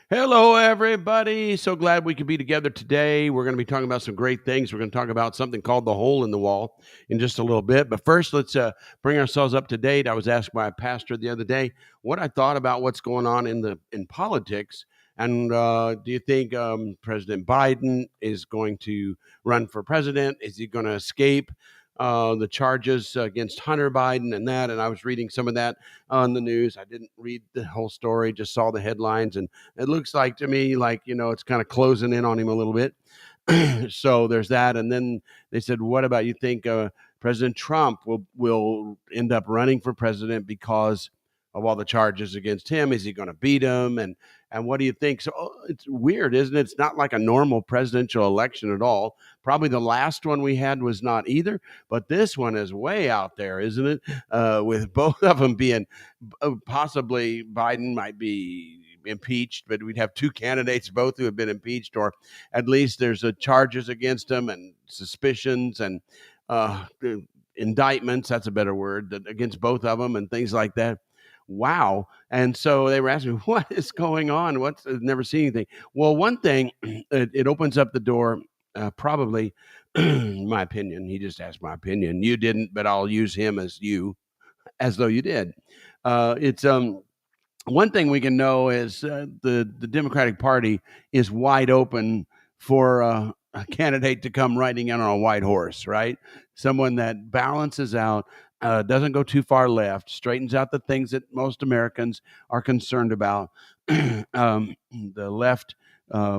Hello, everybody. So glad we could be together today. We're going to be talking about some great things. We're going to talk about something called the hole in the wall in just a little bit. But first, let's bring ourselves up to date. I was asked by a pastor the other day what I thought about what's going on in politics. And do you think President Biden is going to run for president? Is he going to escape the charges against Hunter Biden and that? And I was reading some of that on the news. I didn't read the whole story, just saw the headlines. And it looks like to me like, it's kind of closing in on him a little bit. So there's that. And then they said, what about you think President Trump will end up running for president because of all the charges against him? Is he going to beat him? And what do you think? So it's weird, isn't it? It's not like a normal presidential election at all. Probably the last one we had was not either, but this one is way out there, isn't it? With both of them being possibly Biden might be impeached, but we'd have two candidates both who have been impeached, or at least there's charges against them and suspicions and indictments. That's a better word, against both of them and things like that. Wow. And so they were asking me, what is going on? I've never seen anything. Well, one thing, it opens up the door, probably, my opinion. He just asked my opinion. You didn't, but I'll use him as though you did. It's one thing we can know is the Democratic Party is wide open for a candidate to come riding in on a white horse, right? Someone that balances out, doesn't go too far left, straightens out the things that most Americans are concerned about. The left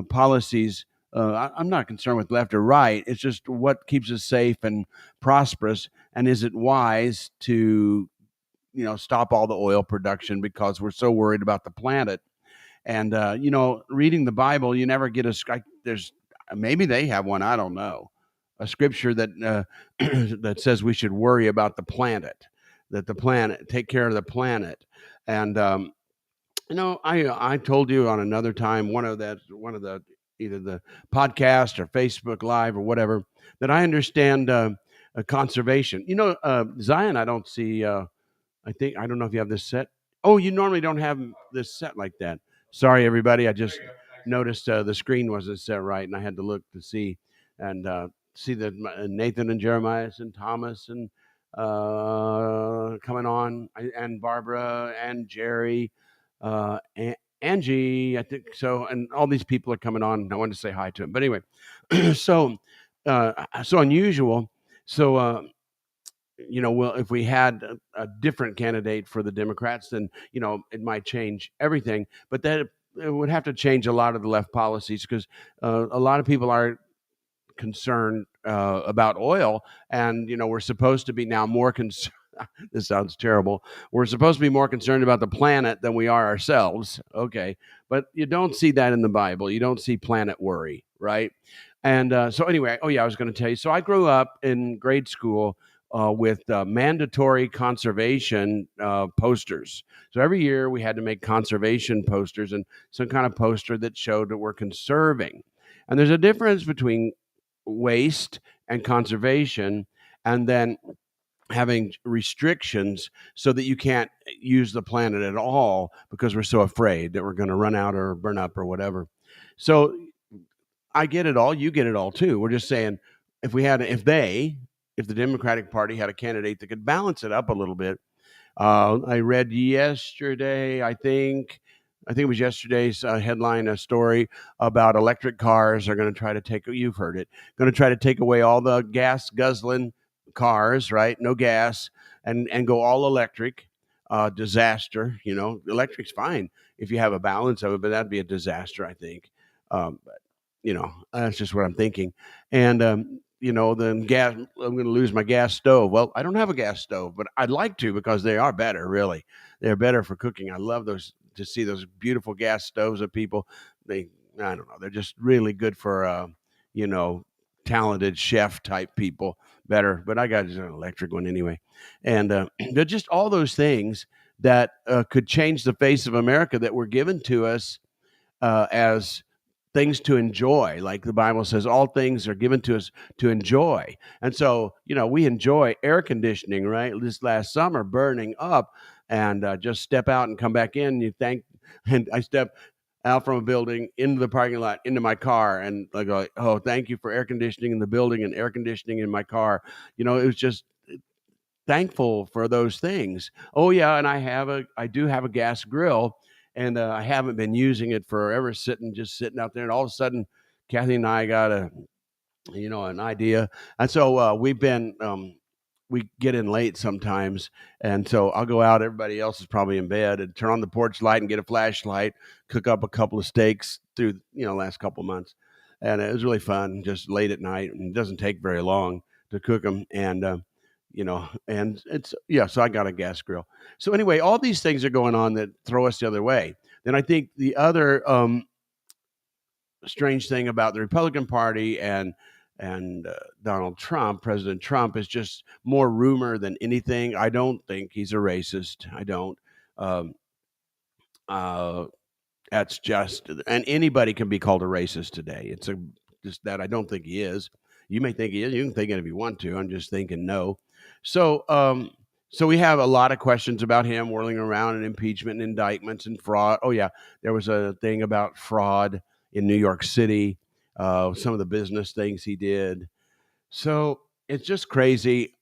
policies. I'm not concerned with left or right. It's just what keeps us safe and prosperous, and is it wise to stop all the oil production because we're so worried about the planet. And reading the Bible, you never get there's maybe they have one, I don't know, a scripture that that says we should worry about the planet, that the planet, take care of the planet. And I told you on another time, one of the either the podcast or Facebook Live or whatever, that I understand conservation. Zion, I don't see. I don't know if you have this set. Oh, you normally don't have this set like that. Sorry, everybody. I just noticed the screen wasn't set right, and I had to look to see and see that Nathan and Jeremiah and Thomas and coming on, and Barbara and Jerry, and Angie, I think so, and all these people are coming on. I wanted to say hi to them, but anyway, so so unusual. So well, if we had a different candidate for the Democrats, then it might change everything. But that it would have to change a lot of the left policies, because a lot of people are concerned about oil, and we're supposed to be now more concerned. This sounds terrible. We're supposed to be more concerned about the planet than we are ourselves. Okay, but you don't see that in the Bible. You don't see planet worry, right? And so anyway, oh yeah, I was going to tell you. So I grew up in grade school with mandatory conservation posters. So every year we had to make conservation posters and some kind of poster that showed that we're conserving. And there's a difference between waste and conservation, and then having restrictions so that you can't use the planet at all because we're so afraid that we're going to run out or burn up or whatever. So I get it all. You get it all too. We're just saying, if the Democratic Party had a candidate that could balance it up a little bit. I read yesterday, I think it was yesterday's headline, a story about electric cars are going to try to you've heard it, going to try to take away all the gas guzzling cars, right? No gas, and go all electric. Disaster. Electric's fine if you have a balance of it, but that'd be a disaster, I think. But that's just what I'm thinking. And then gas, I'm going to lose my gas stove. Well, I don't have a gas stove, but I'd like to, because they are better, really. They're better for cooking. I love those to see those beautiful gas stoves of people. I don't know, they're just really good for you know, talented chef type people better. But I got just an electric one anyway, and they're just all those things that could change the face of America that were given to us as things to enjoy. Like the Bible says, all things are given to us to enjoy. And so, you know, we enjoy air conditioning, right? This last summer, burning up, and just step out and come back in. You thank, and I step out from a building into the parking lot, into my car, and I go, oh, thank you for air conditioning in the building and air conditioning in my car. You know, it was just thankful for those things. Oh yeah, and I do have a gas grill, and I haven't been using it forever, just sitting out there. And all of a sudden, Kathy and I got an idea, and so we get in late sometimes, and so I'll go out. Everybody else is probably in bed, and turn on the porch light and get a flashlight, cook up a couple of steaks through last couple of months, and it was really fun. Just late at night, and it doesn't take very long to cook them, and and it's yeah. So I got a gas grill. So anyway, all these things are going on that throw us the other way. Then I think the other strange thing about the Republican Party and Donald Trump, President Trump, is just more rumor than anything. I don't think he's a racist. I don't. Um, uh, that's just, and anybody can be called a racist today. It's just that I don't think he is. You may think he is. You can think it if you want to. I'm just thinking no. So, so we have a lot of questions about him whirling around and impeachment and indictments and fraud. Oh yeah, there was a thing about fraud in New York City. Some of the business things he did. So it's just crazy,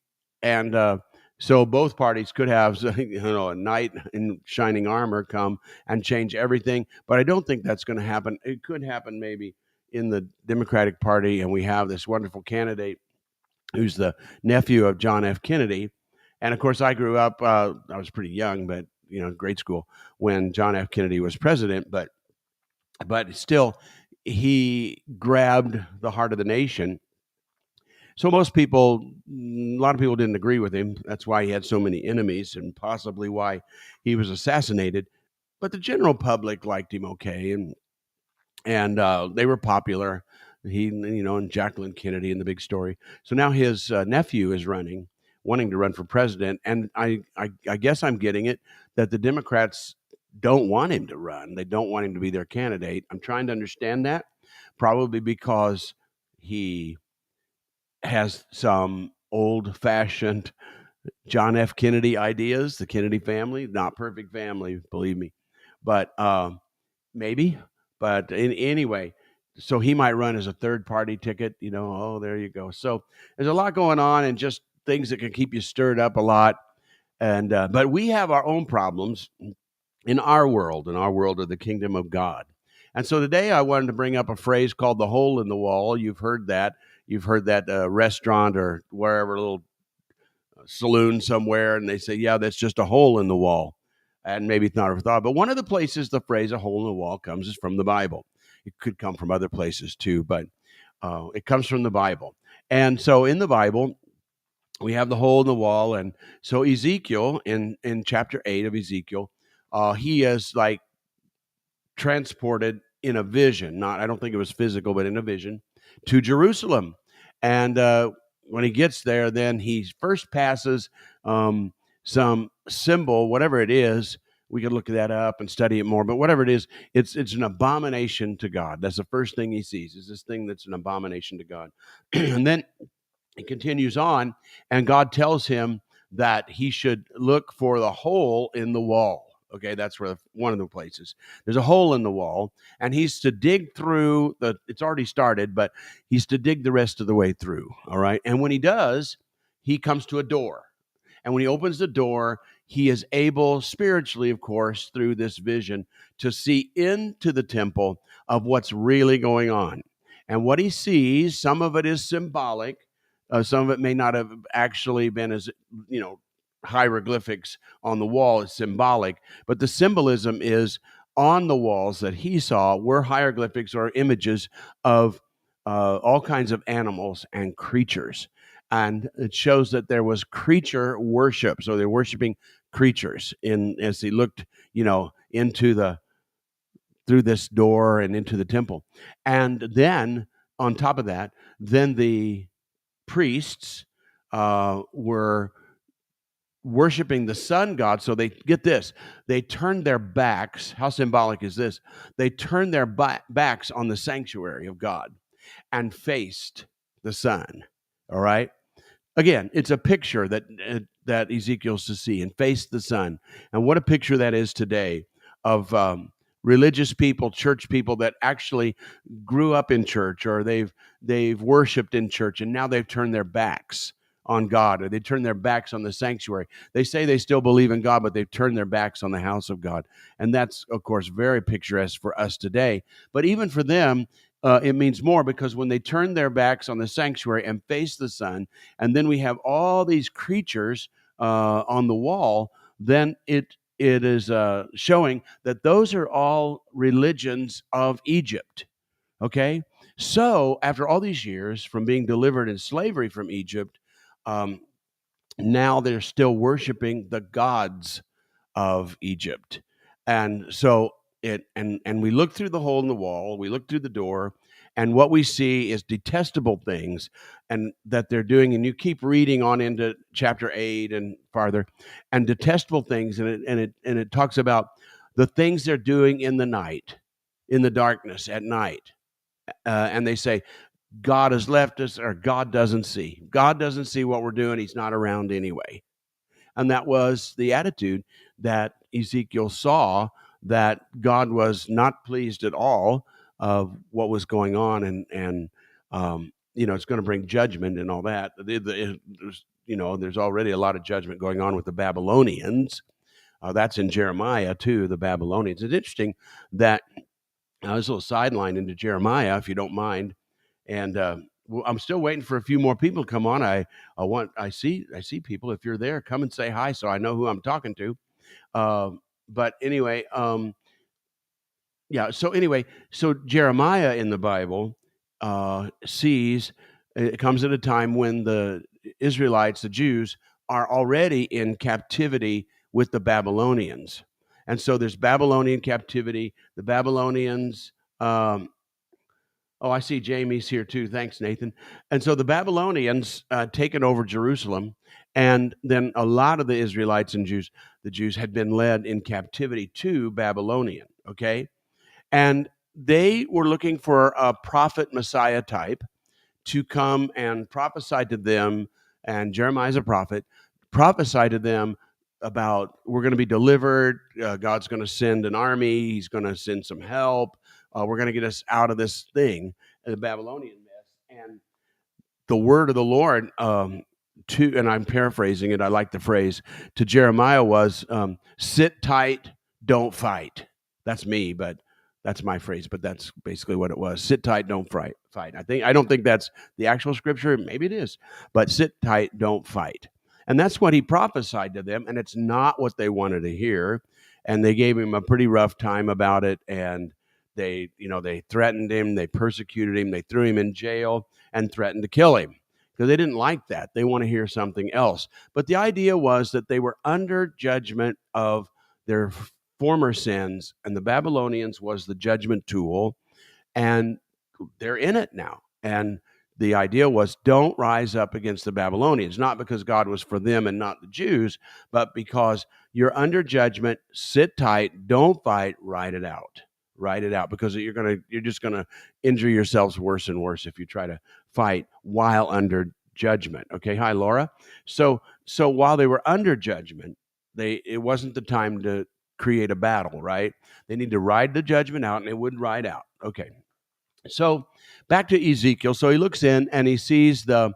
and so both parties could have a knight in shining armor come and change everything. But I don't think that's going to happen. It could happen maybe in the Democratic Party, and we have this wonderful candidate who's the nephew of John F. Kennedy. And of course, I grew up. I was pretty young, but grade school when John F. Kennedy was president. But still, he grabbed the heart of the nation. So most people, a lot of people didn't agree with him. That's why he had so many enemies, and possibly why he was assassinated. But the general public liked him okay, and they were popular. He, and Jacqueline Kennedy in the big story. So now his nephew is wanting to run for president, and I guess I'm getting it that the Democrats don't want him to run. They don't want him to be their candidate. I'm trying to understand that, probably because he has some old-fashioned John F. Kennedy ideas. The Kennedy family, not perfect family, believe me, but maybe. But anyway, so he might run as a third-party ticket. Oh, there you go. So there's a lot going on, and just things that can keep you stirred up a lot. And but we have our own problems in our world of the kingdom of God. And so today I wanted to bring up a phrase called the hole in the wall. You've heard that. You've heard that restaurant or wherever, a little saloon somewhere, and they say, yeah, that's just a hole in the wall. And maybe it's not a thought. But one of the places the phrase a hole in the wall comes is from the Bible. It could come from other places too, but it comes from the Bible. And so in the Bible, we have the hole in the wall. And so Ezekiel, in chapter 8 of Ezekiel, he is like transported in a vision, I don't think it was physical, but in a vision, to Jerusalem. And when he gets there, then he first passes some symbol, whatever it is. We could look that up and study it more, but whatever it is, it's an abomination to God. That's the first thing he sees, is this thing that's an abomination to God. And then he continues on, and God tells him that he should look for the hole in the wall. Okay, that's where one of the places. There's a hole in the wall, and he's to dig through it's already started, but he's to dig the rest of the way through. All right. And when he does, he comes to a door. And when he opens the door, he is able, spiritually, of course, through this vision, to see into the temple of what's really going on. And what he sees, some of it is symbolic. Some of it may not have actually been as, hieroglyphics on the wall. Is symbolic, but the symbolism is on the walls that he saw were hieroglyphics or images of all kinds of animals and creatures. And it shows that there was creature worship. So they're worshiping creatures as he looked, into the through this door and into the temple. And then on top of that, then the priests were worshiping the sun god. So they get this, they turned their backs. How symbolic is this? They turned their backs on the sanctuary of God and faced the sun. All right. Again, it's a picture that Ezekiel's to see, and face the sun. And what a picture that is today of religious people, church people that actually grew up in church, or they've worshipped in church, and now they've turned their backs on God, or they turn their backs on the sanctuary. They say they still believe in God, but they've turned their backs on the house of God. And that's, of course, very picturesque for us today. But even for them, it means more, because when they turn their backs on the sanctuary and face the sun, and then we have all these creatures on the wall, then it is showing that those are all religions of Egypt. Okay, so after all these years from being delivered in slavery from Egypt, um, now they're still worshiping the gods of Egypt. And so and we look through the hole in the wall, we look through the door, and what we see is detestable things and that they're doing. And you keep reading on into chapter 8 and farther, and detestable things, and it talks about the things they're doing in the night, in the darkness at night. And they say, God has left us, or God doesn't see. God doesn't see what we're doing. He's not around anyway. And that was the attitude that Ezekiel saw, that God was not pleased at all of what was going on. And it's going to bring judgment and all that. There's already a lot of judgment going on with the Babylonians. That's in Jeremiah too, the Babylonians. It's interesting that there's a little sideline into Jeremiah, if you don't mind. And I'm still waiting for a few more people to come on. I see people. If you're there, come and say hi, so I know who I'm talking to. But anyway, yeah. So Jeremiah in the Bible sees, it comes at a time when the Israelites, the Jews, are already in captivity with the Babylonians, and so there's Babylonian captivity. The Babylonians. Oh, I see Jamie's here too. Thanks, Nathan. And so the Babylonians taken over Jerusalem, and then a lot of the Israelites and the Jews had been led in captivity to Babylonian. Okay, and they were looking for a prophet Messiah type to come and prophesy to them. And Jeremiah's a prophet, prophesy to them about, we're going to be delivered. God's going to send an army. He's going to send some help. We're going to get us out of this thing, the Babylonian mess. And the word of the Lord, and I'm paraphrasing it, I like the phrase, to Jeremiah was, sit tight, don't fight. That's me, but that's my phrase, but that's basically what it was. Sit tight, don't fight. I don't think that's the actual scripture. Maybe it is, but sit tight, don't fight. And that's what he prophesied to them, and it's not what they wanted to hear. And they gave him a pretty rough time about it, and they threatened him, they persecuted him, they threw him in jail and threatened to kill him, because they didn't like that. They want to hear something else. But the idea was that they were under judgment of their former sins, and the Babylonians was the judgment tool, and they're in it now. And the idea was, don't rise up against the Babylonians, not because God was for them and not the Jews, but because you're under judgment. Sit tight, don't fight, ride it out. Write it out, because you're just gonna injure yourselves worse and worse if you try to fight while under judgment. Okay, hi Laura. So while they were under judgment, it wasn't the time to create a battle, right? They need to ride the judgment out, and they would ride out. Okay, so back to Ezekiel. So he looks in and he sees the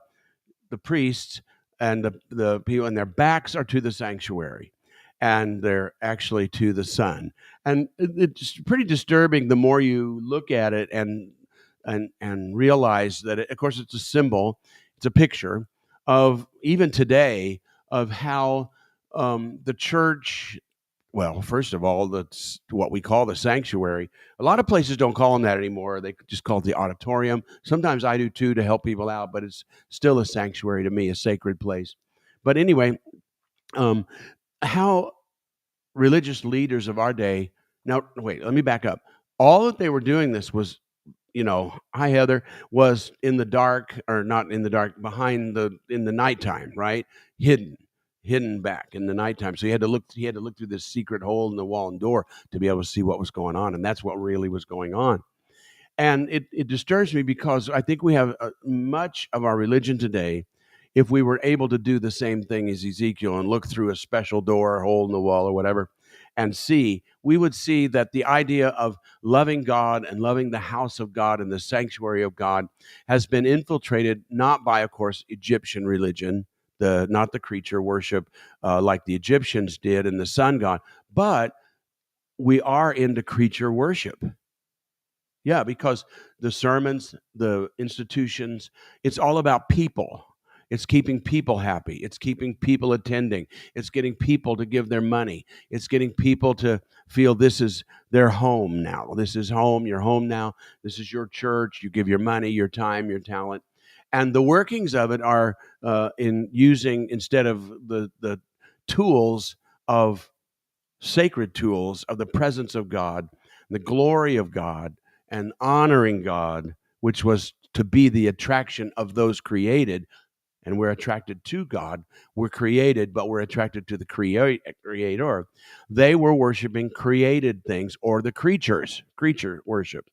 priests and the people, and their backs are to the sanctuary, and they're actually to the sun. And it's pretty disturbing the more you look at it and realize that of course it's a symbol, it's a picture of, even today, of how the church, well, first of all, that's what we call the sanctuary. A lot of places don't call them that anymore. They just call it the auditorium. Sometimes I do too, to help people out, but it's still a sanctuary to me, a sacred place. But anyway, how religious leaders of our day Now, wait, let me back up. All that they were doing this was, hi Heather, was in the dark, or not in the dark, behind in the nighttime, right? Hidden, hidden back in the nighttime. So he had to look through this secret hole in the wall and door to be able to see what was going on. And that's what really was going on. And it disturbs me because I think we have much of our religion today. If we were able to do the same thing as Ezekiel and look through a special door, or hole in the wall, or whatever, and see, we would see that the idea of loving God and loving the house of God and the sanctuary of God has been infiltrated not by, of course, Egyptian religion, not the creature worship like the Egyptians did and the sun god, but we are into creature worship. Yeah, because the sermons, the institutions, it's all about people. It's keeping people happy. It's keeping people attending. It's getting people to give their money. It's getting people to feel this is their home now. This is home. You're home now. This is your church. You give your money, your time, your talent. And the workings of it are in using, instead of the tools of sacred tools of the presence of God, the glory of God, and honoring God, which was to be the attraction of those created. And we're attracted to God. We're created, but we're attracted to the creator. They were worshiping created things, or the creature worship.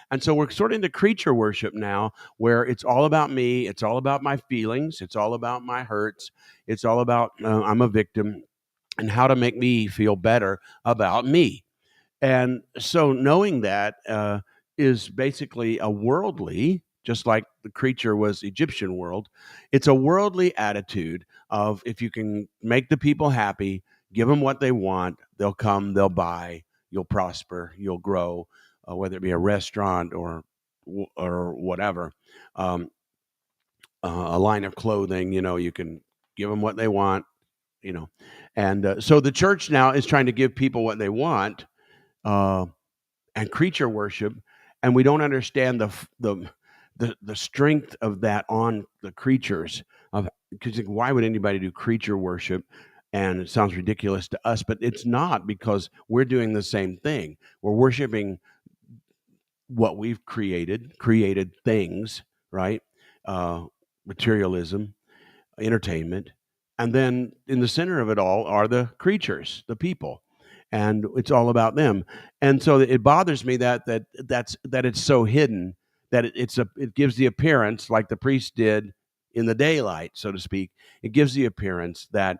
And so we're sort of into creature worship now, where it's all about me. It's all about my feelings. It's all about my hurts. It's all about I'm a victim, and how to make me feel better about me. And so knowing that is basically a worldly, just like the creature was Egyptian world, it's a worldly attitude of, if you can make the people happy, give them what they want, they'll come, they'll buy, you'll prosper, you'll grow, whether it be a restaurant or whatever, um, a line of clothing, you can give them what they want, you know. And so the church now is trying to give people what they want, uh, and creature worship, and we don't understand the strength of that on the creatures. Of Because why would anybody do creature worship? And it sounds ridiculous to us, but it's not, because we're doing the same thing. We're worshiping what we've created things, right? Uh, Materialism, entertainment, and then in the center of it all are the creatures, the people, and it's all about them. And so it bothers me that it's so hidden, that it gives the appearance, like the priest did in the daylight, so to speak. It gives the appearance that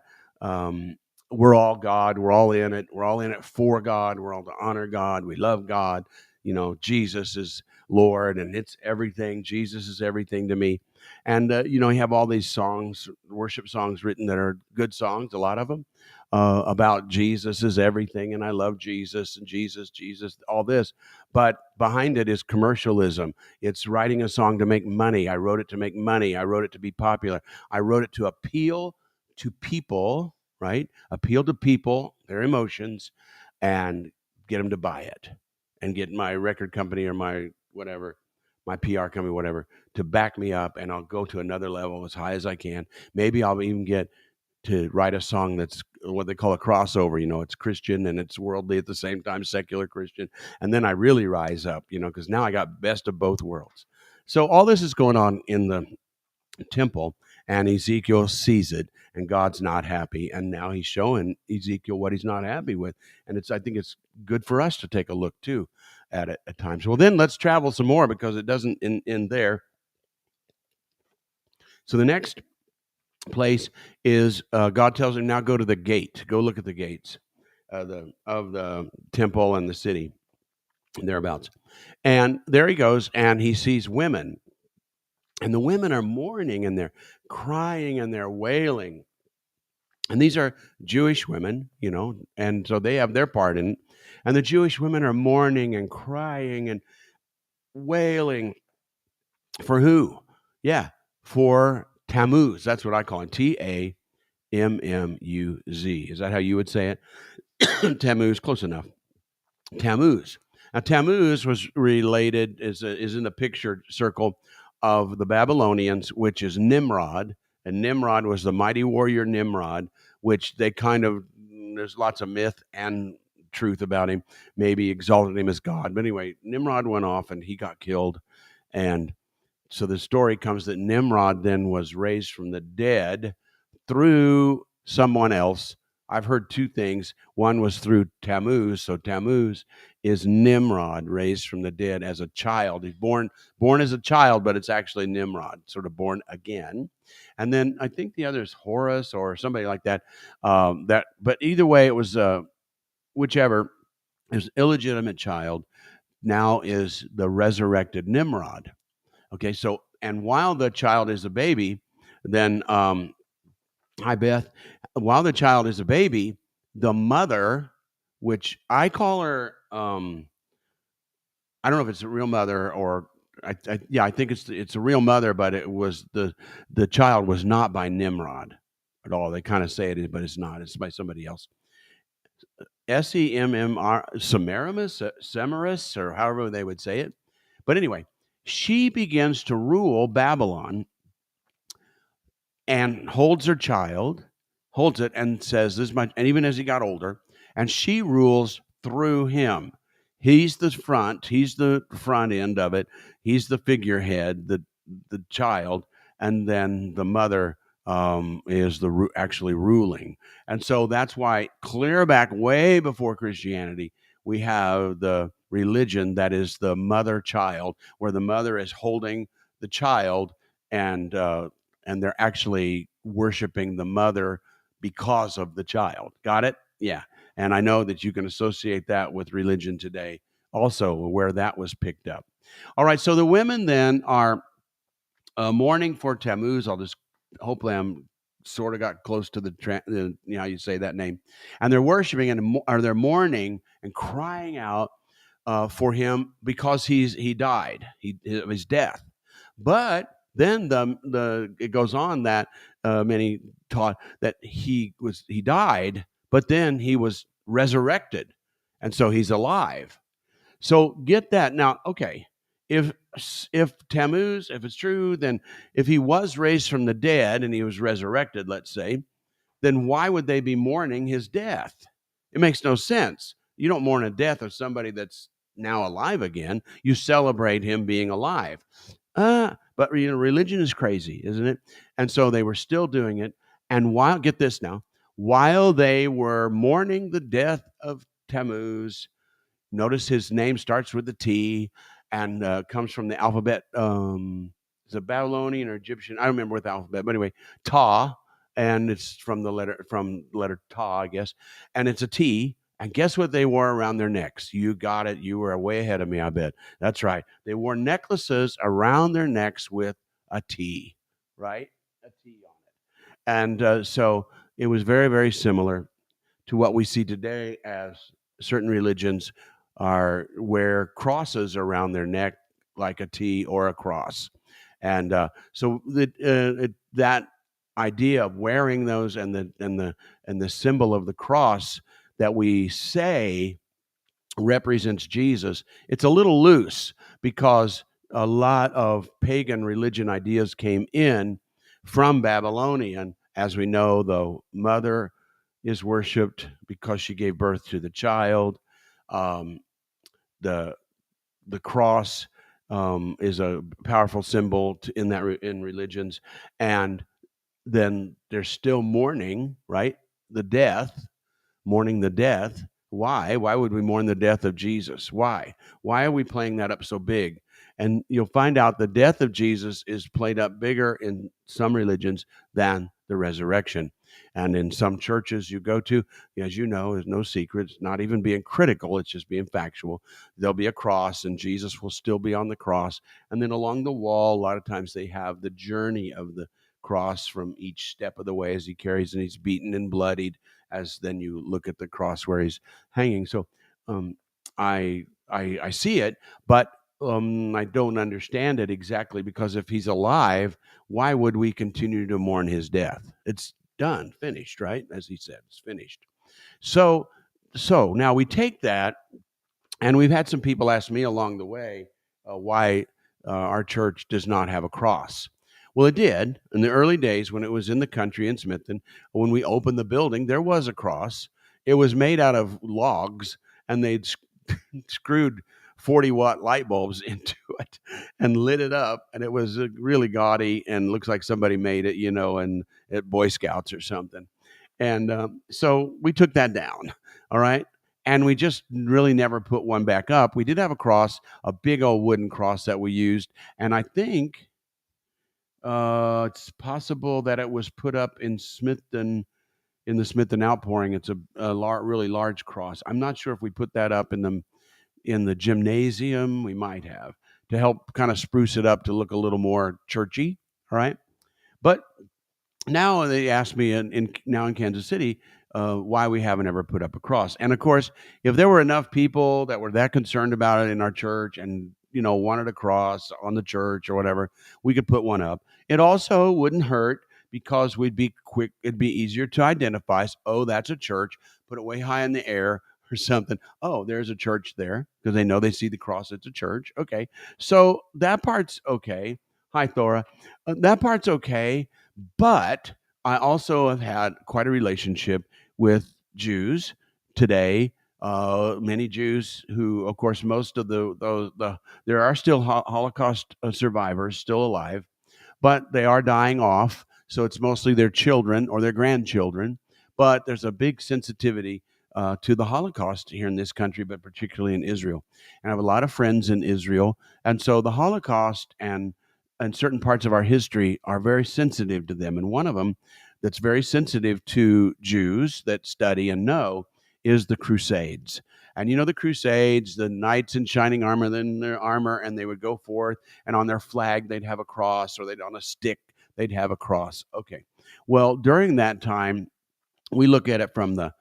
we're all God, we're all in it, for God, we're all to honor God, we love God. Jesus is Lord, and it's everything. Jesus is everything to me. And you have all these songs, worship songs written, that are good songs, a lot of them, about Jesus is everything, and I love Jesus, and Jesus, all this. But behind it is commercialism. It's writing a song to make money. I wrote it to make money. I wrote it to be popular. I wrote it to appeal to people, right? Appeal to people, their emotions, and get them to buy it, and get my record company, or my whatever, my PR company, whatever, to back me up, and I'll go to another level as high as I can. Maybe I'll even get to write a song that's what they call a crossover. It's Christian and it's worldly at the same time, secular Christian. And then I really rise up, because now I got best of both worlds. So all this is going on in the temple, and Ezekiel sees it, and God's not happy. And now he's showing Ezekiel what he's not happy with. And I think it's good for us to take a look too at it at times. Well, then let's travel some more, because it doesn't end there. So the next place is God tells him, now go to the gate, go look at the gates of the temple and the city and thereabouts. And there he goes, and he sees women, and the women are mourning, and they're crying, and they're wailing. And these are Jewish women, and so they have their part in it. And the Jewish women are mourning and crying and wailing for who? Yeah, for Tammuz. That's what I call it. Tammuz. Is that how you would say it? Tammuz, close enough. Tammuz. Now, Tammuz was related, is in the picture circle of the Babylonians, which is Nimrod. And Nimrod was the mighty warrior Nimrod, which they there's lots of myth and truth about him, maybe exalted him as God. But anyway, Nimrod went off and he got killed. And so the story comes that Nimrod then was raised from the dead through someone else. I've heard two things. One was through Tammuz. So Tammuz is Nimrod raised from the dead as a child. He's born as a child, but it's actually Nimrod, sort of born again. And then I think the other is Horus or somebody like that. But either way, it was whichever. His illegitimate child now is the resurrected Nimrod. Okay, so and while the child is a baby, then hi Beth. While the child is a baby, the mother, which I call her, I don't know if it's a real mother or I think it's a real mother, but it was the child was not by Nimrod at all. They kind of say it is, but it's not. It's by somebody else. Semmr, Semiramis, or however they would say it. But anyway, she begins to rule Babylon and holds her child, holds it, and says this much. And even as he got older, and she rules through him. He's the front end of it. He's the figurehead, the child, and then the mother is actually ruling. And so that's why clear back way before Christianity, we have the religion that is the mother child, where the mother is holding the child and they're actually worshiping the mother because of the child. Got it? Yeah. And I know that you can associate that with religion today also, where that was picked up. All right. So the women then are mourning for Tammuz. Hopefully I'm sort of got close to the how you say that name. And they're worshiping or they're mourning and crying out for him because he died, his death. But then it goes on that many taught that he died, but then he was resurrected, and so he's alive. So get that now. Okay, if Tammuz, if it's true, then if he was raised from the dead and he was resurrected, let's say, then why would they be mourning his death? It makes no sense. You don't mourn a death of somebody that's now alive again. You celebrate him being alive. But religion is crazy, isn't it? And so they were still doing it. And get this now, while they were mourning the death of Tammuz, notice his name starts with a T and comes from the alphabet. It's a Babylonian or Egyptian. I don't remember what the alphabet, but anyway, Ta, and it's from the letter Ta, I guess, and it's a T. And guess what they wore around their necks? You got it. You were way ahead of me, I bet. That's right. They wore necklaces around their necks with a T, right? A T on it. And so it was very, very similar to what we see today as certain religions wear crosses around their neck like a T or a cross. And so that idea of wearing those and the symbol of the cross that we say represents Jesus, it's a little loose because a lot of pagan religion ideas came in from Babylonian. As we know, the mother is worshipped because she gave birth to the child. The cross is a powerful symbol in religions, and then there's still mourning, right? Mourning the death. Why? Why would we mourn the death of Jesus? Why? Why are we playing that up so big? And you'll find out the death of Jesus is played up bigger in some religions than the resurrection. And in some churches you go to, as you know, there's no secret. It's not even being critical. It's just being factual. There'll be a cross and Jesus will still be on the cross. And then along the wall, a lot of times they have the journey of the cross from each step of the way as he carries and he's beaten and bloodied, as then you look at the cross where he's hanging. So I see it, but I don't understand it exactly, because if he's alive, why would we continue to mourn his death? It's done, finished, right? As he said, it's finished. So now we take that, and we've had some people ask me along the way why our church does not have a cross. Well, it did in the early days when it was in the country in Smithton. When we opened the building, there was a cross. It was made out of logs, and they'd screwed 40-watt light bulbs into it and lit it up, and it was really gaudy and looks like somebody made it, and at Boy Scouts or something. And so we took that down. All right. And we just really never put one back up. We did have a cross, a big old wooden cross that we used. And I think it's possible that it was put up in Smithton, in the Smithton Outpouring. It's really large cross. I'm not sure if we put that up in the gymnasium. We might have, to help kind of spruce it up to look a little more churchy. All right. But now they asked me now in Kansas City why we haven't ever put up a cross. And of course, if there were enough people that were that concerned about it in our church and wanted a cross on the church or whatever, we could put one up. It also wouldn't hurt because we'd be quick. It'd be easier to identify. Oh, that's a church. Put it way high in the air or something. Oh, there's a church there, because they see the cross. It's a church. Okay, so that part's okay. Hi, Thora. That part's okay. But I also have had quite a relationship with Jews today. Many Jews who, of course, most of there are still Holocaust survivors still alive, but they are dying off. So it's mostly their children or their grandchildren. But there's a big sensitivity to the Holocaust here in this country, but particularly in Israel. And I have a lot of friends in Israel. And so the Holocaust and certain parts of our history are very sensitive to them. And one of them that's very sensitive to Jews that study and know is the Crusades. And the Crusades, the knights in shining armor, then their armor, and they would go forth, and on their flag they'd have a cross, or they'd on a stick they'd have a cross. Okay. Well, during that time, we look at it from the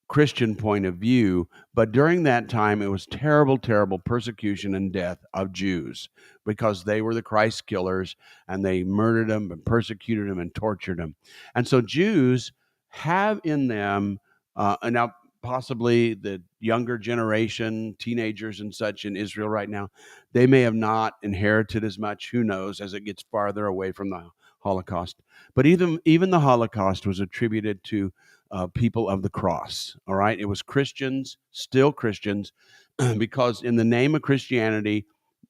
Christian point of view, but during that time, it was terrible, terrible persecution and death of Jews, because they were the Christ killers, and they murdered them and persecuted them and tortured them. And so Jews have in them, and now possibly the younger generation, teenagers and such in Israel right now, they may have not inherited as much, who knows, as it gets farther away from the Holocaust. But even the Holocaust was attributed to people of the cross. All right. It was Christians, still Christians, because in the name of Christianity,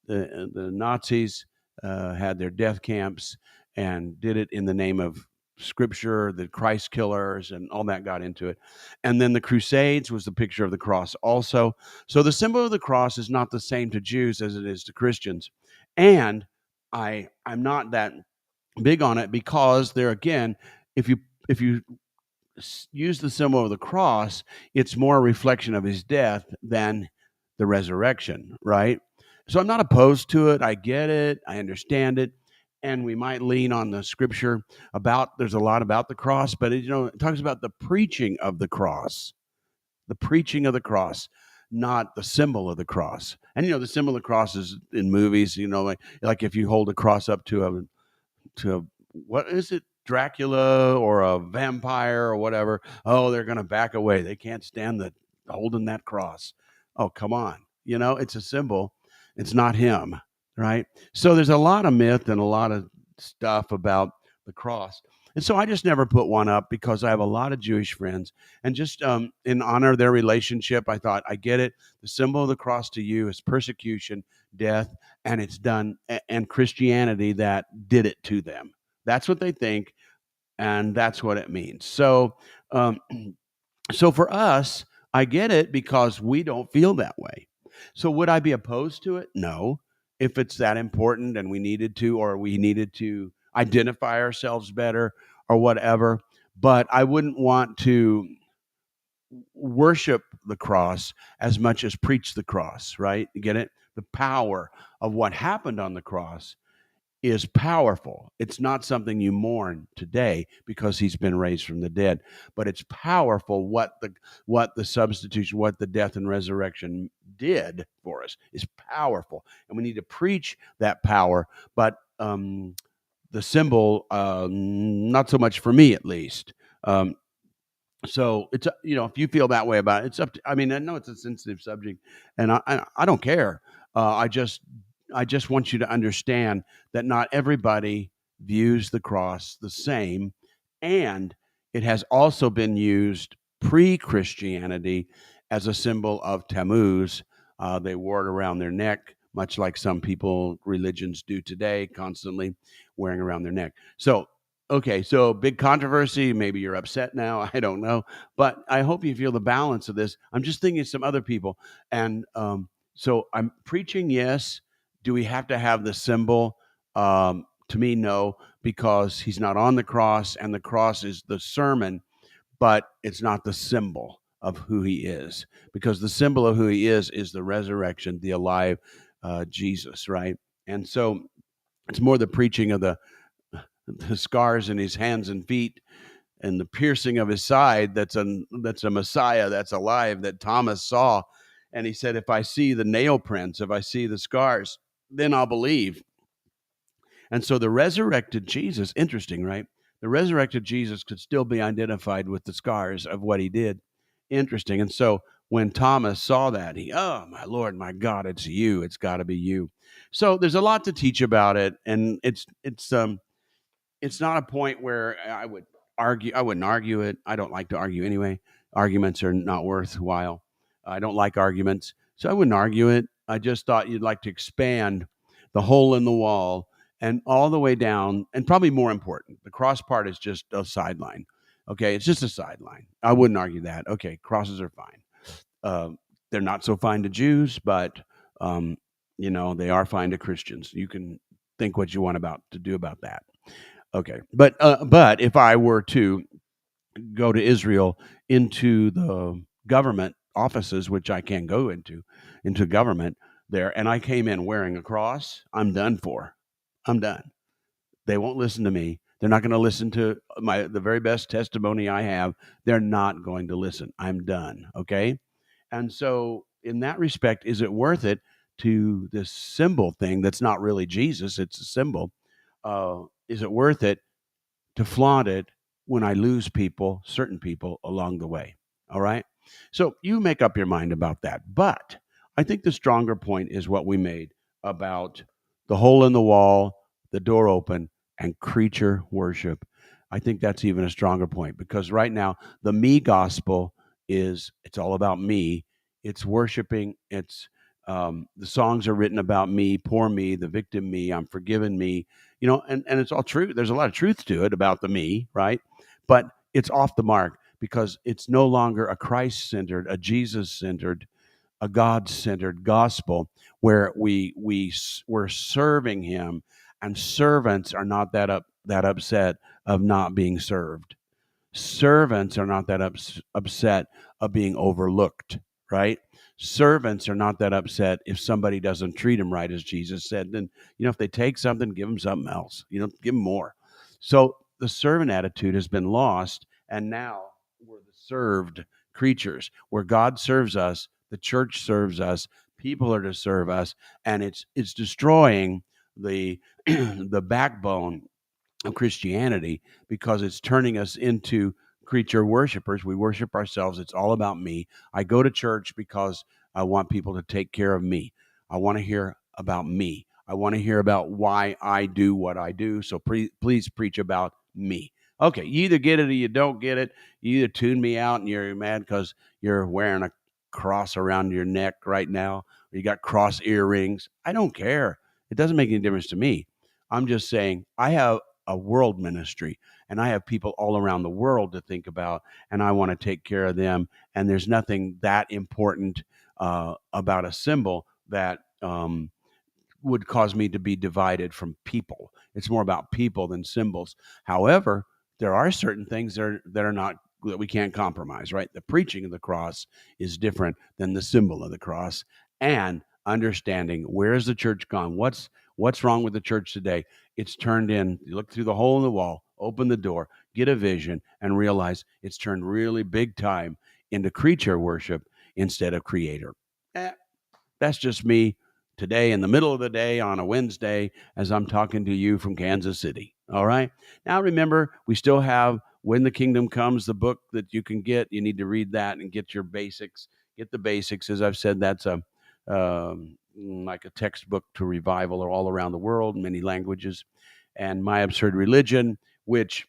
the Nazis had their death camps and did it in the name of Scripture, the Christ killers, and all that got into it. And then the Crusades was the picture of the cross also. So the symbol of the cross is not the same to Jews as it is to Christians. And I'm not that big on it, because there again, if you use the symbol of the cross, it's more a reflection of his death than the resurrection, right? So I'm not opposed to it. I get it. I understand it. And we might lean on the scripture there's a lot about the cross, but it talks about the preaching of the preaching of the cross, not the symbol of the cross. And the symbol of the cross is in movies, like if you hold a cross up to a what is it, Dracula or a vampire or whatever, oh, they're going to back away. They can't stand the holding that cross. Oh, come on. It's a symbol. It's not him, right? So there's a lot of myth and a lot of stuff about the cross. And so I just never put one up, because I have a lot of Jewish friends, and just in honor of their relationship, I thought, I get it. The symbol of the cross to you is persecution, death, and it's done, and Christianity that did it to them. That's what they think, and that's what it means. So, um, so for us, I get it, because we don't feel that way. So would I be opposed to it? No. If it's that important and we needed to identify ourselves better or whatever, but I wouldn't want to worship the cross as much as preach the cross, right? You get it? The power of what happened on the cross is powerful. It's not something you mourn today because he's been raised from the dead, but it's powerful what the substitution, what the death and resurrection did for us is powerful, and we need to preach that power. But the symbol, not so much for me, at least. So it's if you feel that way about it, it's up to. I mean, I know it's a sensitive subject, and I don't care. I just want you to understand that not everybody views the cross the same, and it has also been used pre-Christianity as a symbol of Tammuz. They wore it around their neck, much like some religions do today, constantly wearing around their neck. So, okay, so big controversy. Maybe you're upset now. I don't know, but I hope you feel the balance of this. I'm just thinking of some other people, and so I'm preaching. Yes. Do we have to have the symbol? To me, no, because he's not on the cross, and the cross is the sermon, but it's not the symbol of who he is, because the symbol of who he is the resurrection, the alive Jesus, right? And so it's more the preaching of the scars in his hands and feet and the piercing of his side that's a Messiah that's alive, that Thomas saw. And he said, if I see the nail prints, if I see the scars, then I'll believe. And so the resurrected Jesus, interesting, right? The resurrected Jesus could still be identified with the scars of what he did. Interesting. And so when Thomas saw that, oh, my Lord, my God, it's you. It's got to be you. So there's a lot to teach about it, and it's not a point where I would argue. I wouldn't argue it. I don't like to argue anyway. Arguments are not worthwhile. I don't like arguments, so I wouldn't argue it. I just thought you'd like to expand the hole in the wall and all the way down, and probably more important, the cross part is just a sideline. Okay, it's just a sideline. I wouldn't argue that. Okay, crosses are fine. They're not so fine to Jews, but um, they are fine to Christians. You can think what you want to do about that. Okay, but if I were to go to Israel into the government offices, which I can go into government there, and I came in wearing a cross, I'm done for. I'm done. They won't listen to me. They're not going to listen to the very best testimony I have. They're not going to listen. I'm done. Okay, and so in that respect, is it worth it to this symbol thing that's not really Jesus? It's a symbol. Is it worth it to flaunt it when I lose certain people along the way? All right. So you make up your mind about that. But I think the stronger point is what we made about the hole in the wall, the door open, and creature worship. I think that's even a stronger point, because right now the me gospel it's all about me. It's worshiping. The songs are written about me, poor me, the victim me, I'm forgiven me, and it's all true. There's a lot of truth to it about the me, right? But it's off the mark, because it's no longer a Christ-centered, a Jesus-centered, a God-centered gospel where we're serving him, and servants are not that upset of not being served. Servants are not that upset of being overlooked, right? Servants are not that upset if somebody doesn't treat them right, as Jesus said. Then, if they take something, give them something else, give them more. So the servant attitude has been lost, and now we're the served creatures, where God serves us, the church serves us, people are to serve us, and it's destroying the the backbone of Christianity, because it's turning us into creature worshipers. We worship ourselves. It's all about me. I go to church because I want people to take care of me. I want to hear about me. I want to hear about why I do what I do. So please preach about me. Okay, you either get it or you don't get it. You either tune me out and you're mad because you're wearing a cross around your neck right now, or you got cross earrings. I don't care. It doesn't make any difference to me. I'm just saying I have a world ministry, and I have people all around the world to think about, and I want to take care of them. And there's nothing that important about a symbol that would cause me to be divided from people. It's more about people than symbols. However, there are certain things that we can't compromise, right? The preaching of the cross is different than the symbol of the cross, and understanding where is the church gone? What's wrong with the church today? It's turned in. You look through the hole in the wall, open the door, get a vision, and realize it's turned really big time into creature worship instead of creator. That's just me today in the middle of the day on a Wednesday as I'm talking to you from Kansas City. All right. Now, remember, we still have When the Kingdom Comes, the book that you can get. You need to read that and get your basics. Get the basics. As I've said, that's like a textbook to revival all around the world, many languages. And My Absurd Religion, which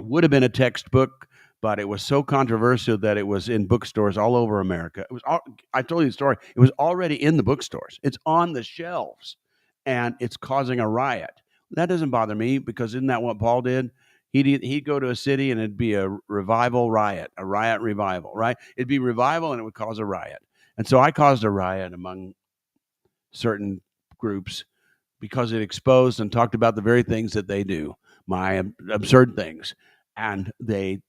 would have been a textbook, but it was so controversial that it was in bookstores all over America. It was all, I told you the story. It was already in the bookstores. It's on the shelves, and it's causing a riot. That doesn't bother me because isn't that what Paul did? He'd go to a city and it'd be a revival riot, a riot revival, right? It'd be revival and it would cause a riot. And so I caused a riot among certain groups because it exposed and talked about the very things that they do, my absurd things, and they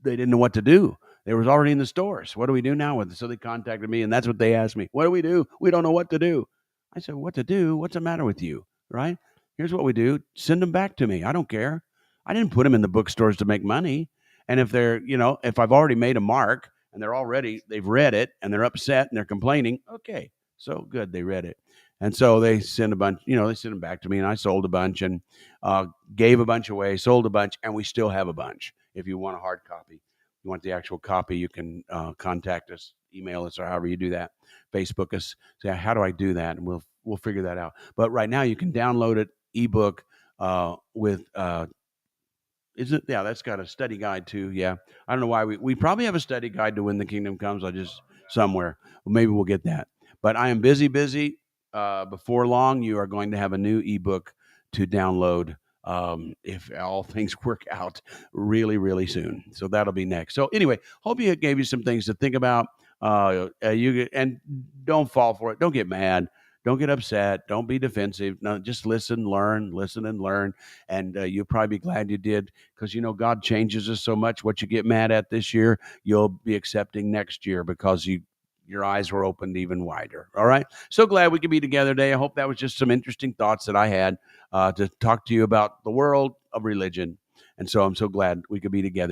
didn't know what to do. They was already in the stores. What do we do now with it? So they contacted me, and that's what they asked me. What do we do? We don't know what to do. I said, what to do? What's the matter with you? Right? Here's what we do. Send them back to me. I don't care. I didn't put them in the bookstores to make money. And if they're, if I've already made a mark and they've read it and they're upset and they're complaining, okay, so good, they read it. And so they send a bunch, they send them back to me, and I sold a bunch and gave a bunch away, sold a bunch, and we still have a bunch. If you want a hard copy, you want the actual copy, you can contact us, email us, or however you do that. Facebook us. Say, how do I do that? And we'll figure that out. But right now, you can download it ebook with. Isn't yeah? That's got a study guide too. Yeah, I don't know why we probably have a study guide to When the Kingdom Comes. I just somewhere. Well, maybe we'll get that. But I am busy. Before long, you are going to have a new ebook to download if all things work out really, really soon. So that'll be next. So anyway, hope it gave you some things to think about. And don't fall for it. Don't get mad. Don't get upset. Don't be defensive. No, just listen and learn. And you'll probably be glad you did because, God changes us so much. What you get mad at this year, you'll be accepting next year because your eyes were opened even wider. All right. So glad we could be together today. I hope that was just some interesting thoughts that I had to talk to you about the world of religion. And so I'm so glad we could be together